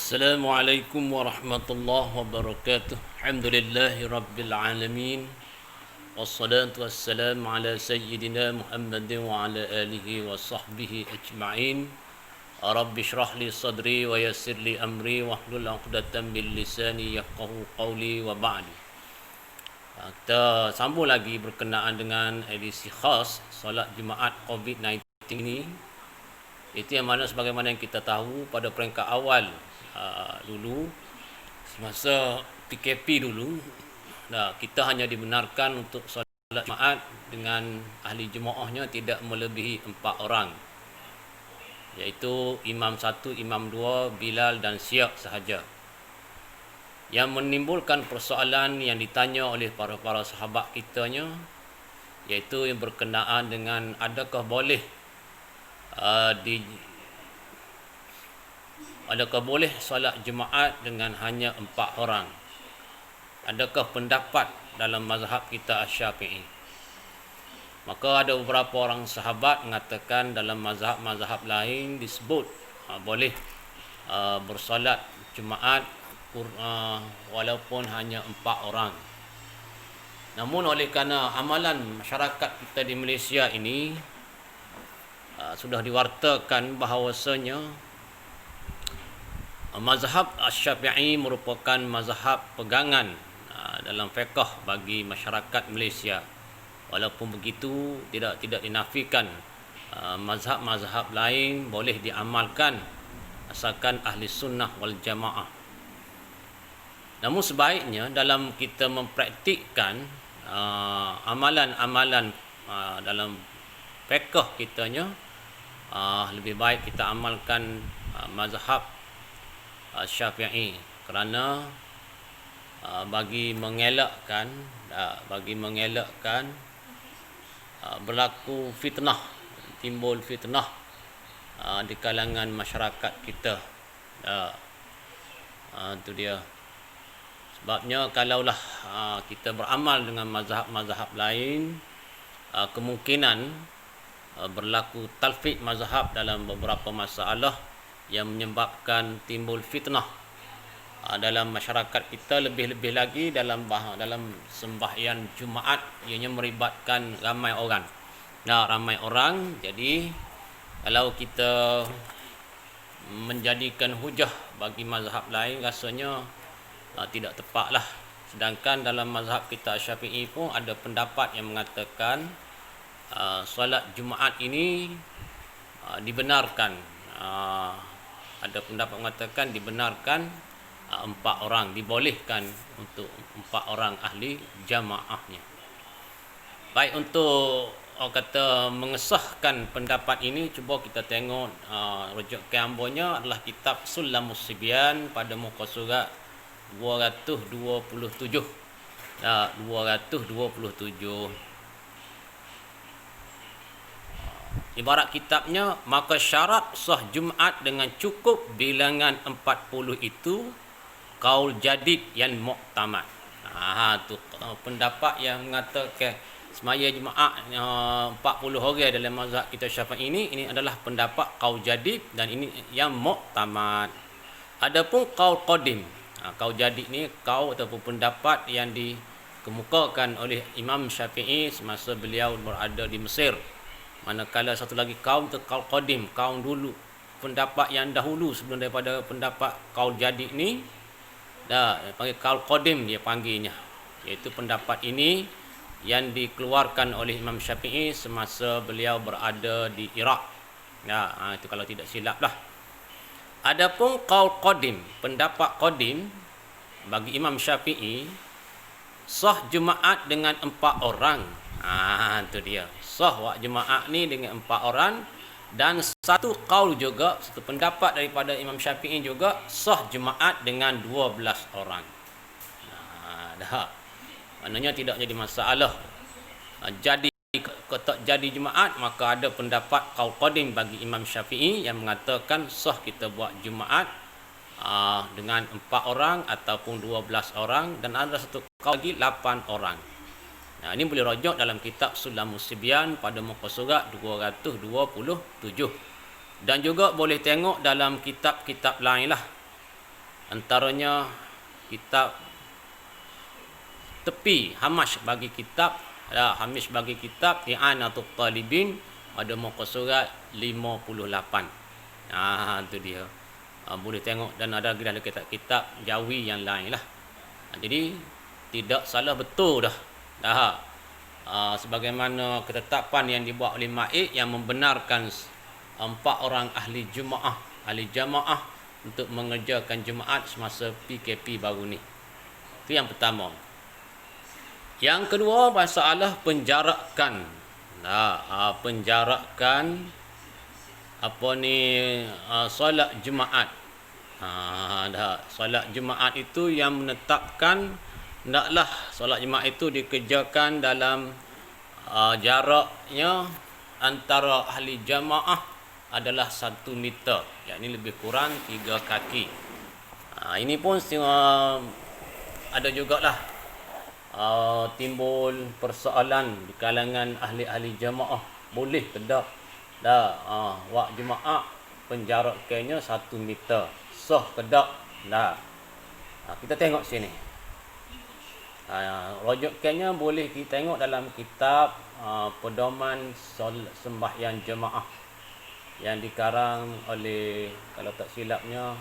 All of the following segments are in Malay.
Assalamualaikum warahmatullahi wabarakatuh. Alhamdulillahi rabbil alamin. Wassalatu wassalamu ala sayyidina Muhammadin wa ala alihi wa sahbihi ajma'in. Rabbi shrah li sadri wa yassir li amri wahlul 'uqdatam min lisani yafqahu qawli wa ba'du. Kita sambung lagi berkenaan dengan edisi khas solat Jumaat COVID-19 ini. Itu yang mana sebagaimana yang kita tahu pada peringkat awal dulu semasa PKP dulu, kita hanya dibenarkan untuk solat Jumaat dengan ahli jemaahnya tidak melebihi 4 orang, iaitu imam 1, imam 2, Bilal dan Syiah sahaja. Yang menimbulkan persoalan yang ditanya oleh para sahabat kitanya, iaitu yang berkenaan dengan adakah boleh solat Jumaat dengan hanya 4 orang? Adakah pendapat dalam mazhab kita Asy-Syafi'i? Maka ada beberapa orang sahabat mengatakan dalam mazhab-mazhab lain disebut boleh bersolat Jumaat walaupun hanya 4 orang. Namun oleh kerana amalan masyarakat kita di Malaysia ini sudah diwartakan bahawasanya mazhab Asy-Syafi'i merupakan mazhab pegangan dalam fiqh bagi masyarakat Malaysia. Walaupun begitu tidak dinafikan mazhab-mazhab lain boleh diamalkan asalkan ahli sunnah wal jamaah. Namun sebaiknya dalam kita mempraktikkan amalan-amalan dalam fiqh kitanya, lebih baik kita amalkan mazhab Syafi'i, kerana bagi mengelakkan berlaku fitnah, timbul fitnah di kalangan masyarakat kita. Itu dia. Sebabnya kalaulah kita beramal dengan mazhab-mazhab lain, kemungkinan berlaku talfik mazhab dalam beberapa masalah yang menyebabkan timbul fitnah dalam masyarakat kita, lebih-lebih lagi dalam sembahyang Jumaat, ianya melibatkan ramai orang. Jadi kalau kita menjadikan hujah bagi mazhab lain, rasanya tidak tepatlah. Sedangkan dalam mazhab kita Syafi'i pun ada pendapat yang mengatakan solat Jumaat ini dibenarkan. Ada pendapat mengatakan dibenarkan 4 orang, dibolehkan untuk 4 orang ahli jamaahnya. Baik, untuk mengesahkan pendapat ini, cuba kita tengok rujuk keambonya adalah kitab Sulamus Sibyan pada muka surat 227. 227. Ibarat kitabnya, maka syarat sah Jumaat dengan cukup bilangan 40 itu kaul jadid yang muktamad. Tu pendapat yang mengatakan semaya Jumaat 40 orang dalam mazhab kita Syafi'i ini adalah pendapat kaul jadid dan ini yang muktamad. Adapun kaul qadim, kaul jadid ni kaul ataupun pendapat yang dikemukakan oleh Imam Syafi'i semasa beliau berada di Mesir. Manakala satu lagi kaum tu kaum qadim, kaum dulu, pendapat yang dahulu sebelum daripada pendapat kaum jadid ni, panggil kaum qadim dia panggilnya, iaitu pendapat ini yang dikeluarkan oleh Imam Syafi'i semasa beliau berada di Iraq. Itu kalau tidak silap lah. Adapun kaum qadim, pendapat qadim bagi Imam Syafi'i, sah Jumaat dengan 4 orang. Itu dia. Sah Jumaat ni dengan 4 orang, dan satu qaul juga, satu pendapat daripada Imam Syafi'i juga, sah Jumaat dengan 12 orang. Maknanya tidak jadi masalah. Jadi tak jadi Jumaat, maka ada pendapat qaul qadim bagi Imam Syafi'i yang mengatakan sah kita buat Jumaat dengan 4 orang ataupun 12 orang, dan ada satu qaul lagi 8 orang. Ini boleh rujuk dalam kitab Sulamus Sibyan pada muka surat 227. Dan juga boleh tengok dalam kitab-kitab lain lah. Antaranya kitab tepi hamish bagi kitab, hamish bagi kitab I'anatul Talibin, ada muka surat 58. Itu dia. Boleh tengok, dan ada lagi dalam kitab-kitab Jawi yang lain lah. Jadi tidak salah, betul dah. Sebagaimana ketetapan yang dibuat oleh Ma'id yang membenarkan 4 orang ahli jamaah untuk mengerjakan Jumaat semasa PKP baru ni. Itu yang pertama. Yang kedua, masalah penjarakan. Penjarakan solat Jumaat. Solat Jumaat itu yang menetapkan hendaklah solat Jumaat itu dikerjakan dalam jaraknya antara ahli jamaah adalah 1 meter, yakni lebih kurang 3 kaki. Ini pun ada jugalah timbul persoalan di kalangan ahli-ahli jamaah, boleh ke tak wak jemaah penjarakannya 1 meter, sah ke tak? Kita tengok sini. Rujukannya boleh kita tengok dalam kitab Pedoman Sembahyang Jemaah yang dikarang oleh, kalau tak silapnya,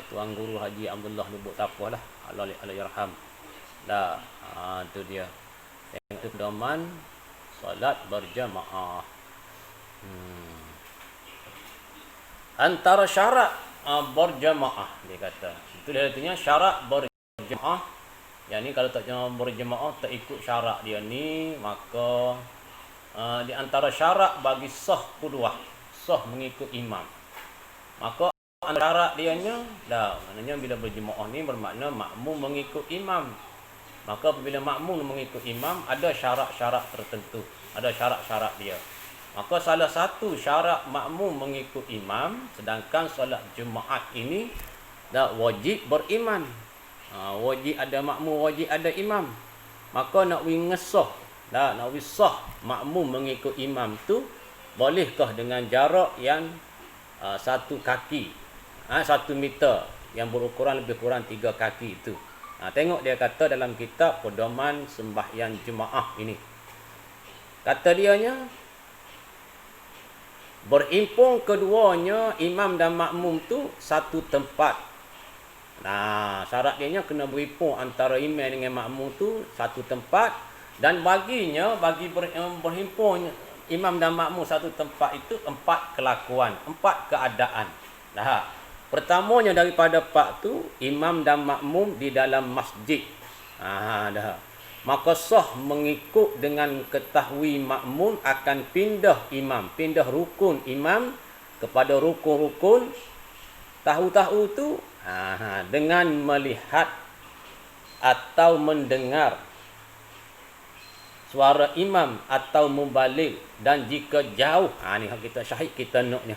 Tuan Guru Haji Abdullah Lubuk Tapah lah, Allah yarham. Itu dia. Tengok pedoman solat berjemaah. Antara syarat berjemaah, dia kata. Itu dia artinya syarat berjemaah. Yang ni kalau tak berjemaah, tak ikut syarat dia ni, maka di antara syarat bagi sah qudwah, sah mengikut imam. Maka antara syarat dia nya, maknanya bila berjemaah ni bermakna makmum mengikut imam. Maka apabila makmum mengikut imam, ada syarat-syarat tertentu, ada syarat-syarat dia. Maka salah satu syarat makmum mengikut imam, sedangkan solat Jumaat ini wajib beriman. Wajib ada makmum, wajib ada imam. Maka nak ngesah, nak sah makmum mengikut imam tu, bolehkah dengan jarak yang 1 kaki, 1 meter, yang berukuran lebih kurang 3 kaki itu. Tengok dia kata dalam kitab Pedoman Sembahyang Jumaah ini. Kata dianya, berimpung keduanya imam dan makmum tu 1 tempat. Syarat dia kena berimpung antara imam dengan makmum tu 1 tempat, dan bagi berhimpun imam dan makmum 1 tempat itu 4 kelakuan, 4 keadaan. Pertamanya daripada 4 tu, imam dan makmum di dalam masjid. Maka sah mengikut dengan ketahui makmum akan pindah rukun imam kepada rukun-rukun. Tahu-tahu tu dengan melihat atau mendengar suara imam atau membalik, dan jika jauh, ni kita syahid kita naknya.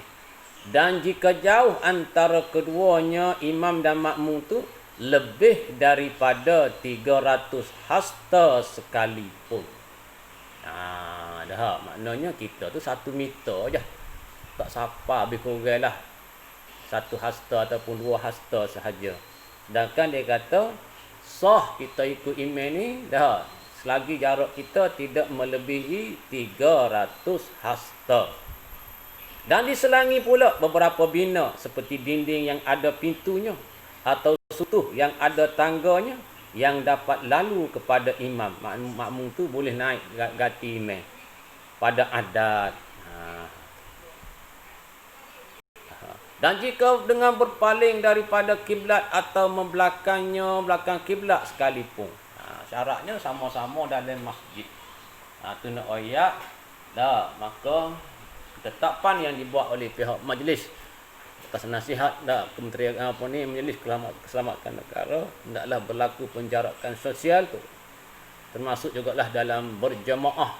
Dan jika jauh antara keduanya imam dan makmum tu lebih daripada 300 hasta sekalipun. Maknanya kita tu 1 meter je, tak sapa lebih kurang lah 1 hasta ataupun 2 hasta sahaja. Sedangkan dia kata sah kita ikut imam ni selagi jarak kita tidak melebihi 300 hasta. Dan diselangi pula beberapa bina seperti dinding yang ada pintunya atau sutuh yang ada tangganya yang dapat lalu kepada imam. Makmum tu boleh naik ganti imam pada adat. Dan jika dengan berpaling daripada kiblat atau belakang kiblat sekalipun. Syaratnya sama-sama dalam masjid. Tu nak ayat. Maka ketetapan yang dibuat oleh pihak majlis atas nasihat Kementerian Majlis Keselamatan Negara, hendaklah berlaku penjarakan sosial tu, termasuk jugalah dalam berjemaah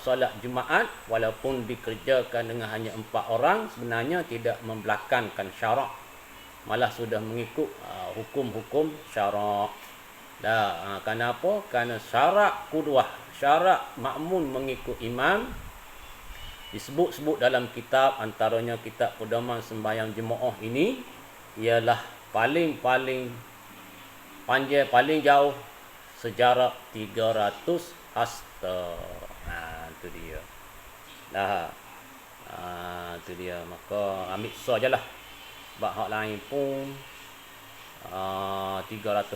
solat Jumaat, walaupun dikerjakan dengan hanya 4 orang, sebenarnya tidak membelakangkan syarak, malah sudah mengikut hukum-hukum syarak. Kenapa? Kerana syarat qudwah, syarat makmum mengikut imam disebut-sebut dalam kitab, antaranya kitab Pedoman Sembahyang Jemaah ini, ialah paling panjang paling jauh sejarak 300 hasta. Itu dia. Dah. Itu dia. Maka ambil sajalah. Sebab hak lain pun 300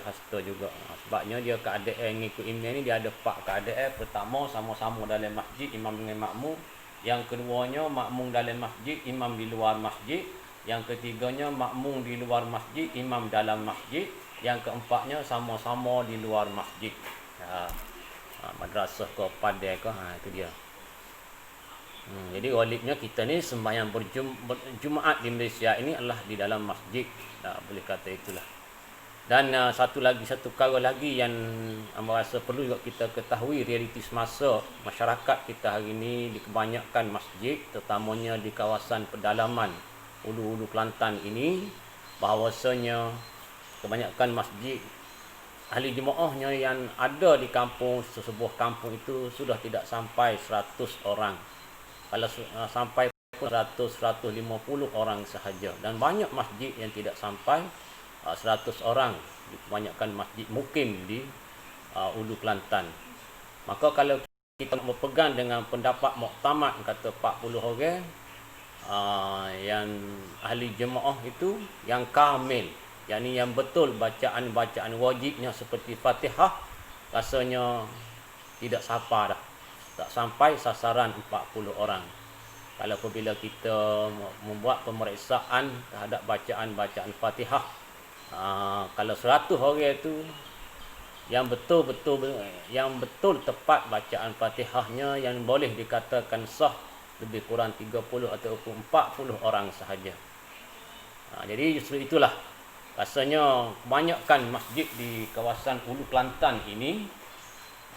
hasta juga. Sebabnya dia keadaan ngikut imam ni dia ada 4 keadaan. Pertama, sama-sama dalam masjid imam dengan makmum. Yang keduanya makmum dalam masjid, imam di luar masjid. Yang ketiganya makmum di luar masjid, imam dalam masjid. Yang keempatnya sama-sama di luar masjid. Madrasah ke padai ke, itu dia. Jadi wajibnya kita ni sembahyang Jumaat di Malaysia ini adalah di dalam masjid. Boleh kata itulah. Dan satu perkara lagi yang amba rasa perlu juga kita ketahui realiti semasa masyarakat kita hari ini di kebanyakan masjid, terutamanya di kawasan pedalaman Hulu Kelantan ini, bahawasanya kebanyakan masjid ahli jemaahnya yang ada di kampung, sesebuah kampung itu sudah tidak sampai 100 orang. Kalau sampai 100-150 orang sahaja. Dan banyak masjid yang tidak sampai 100 orang, kebanyakan masjid mukim di Hulu Kelantan. Maka kalau kita berpegang dengan pendapat muktamad kata 40 orang, yang ahli jemaah itu yang kamil, yakni yang betul bacaan wajibnya seperti Fatihah, rasanya tidak sampai dah. Tak sampai sasaran 40 orang. Kalau apabila kita membuat pemeriksaan terhadap bacaan Fatihah, kalau 100 orang itu yang betul tepat bacaan Fatihahnya, yang boleh dikatakan sah, lebih kurang 30 ataupun 40 orang sahaja. Jadi justru itulah rasanya kebanyakan masjid di kawasan Hulu Kelantan ini,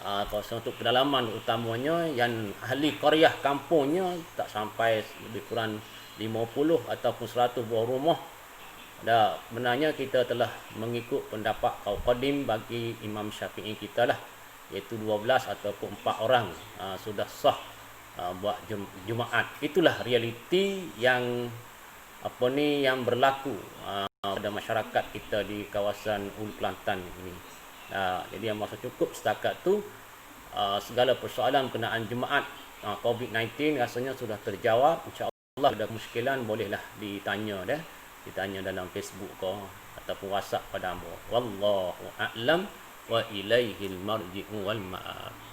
kawasan untuk pedalaman utamanya, yang ahli qaryah kampungnya tak sampai lebih kurang 50 ataupun 100 buah rumah. Benarnya kita telah mengikut pendapat qaul qadim bagi Imam Syafi'i kita lah, iaitu 12 ataupun 4 orang sudah sah buat Jumaat. Itulah realiti yang yang berlaku pada masyarakat kita di kawasan Hulu Kelantan ini. Jadi yang masa cukup setakat tu. Segala persoalan berkenaan Jumaat COVID-19 rasanya sudah terjawab. InsyaAllah ada muskilan bolehlah ditanya dalam Facebook ke ataupun WhatsApp pada hamba. Wallahu a'lam wa ilaihil marji'u wal ma'ab.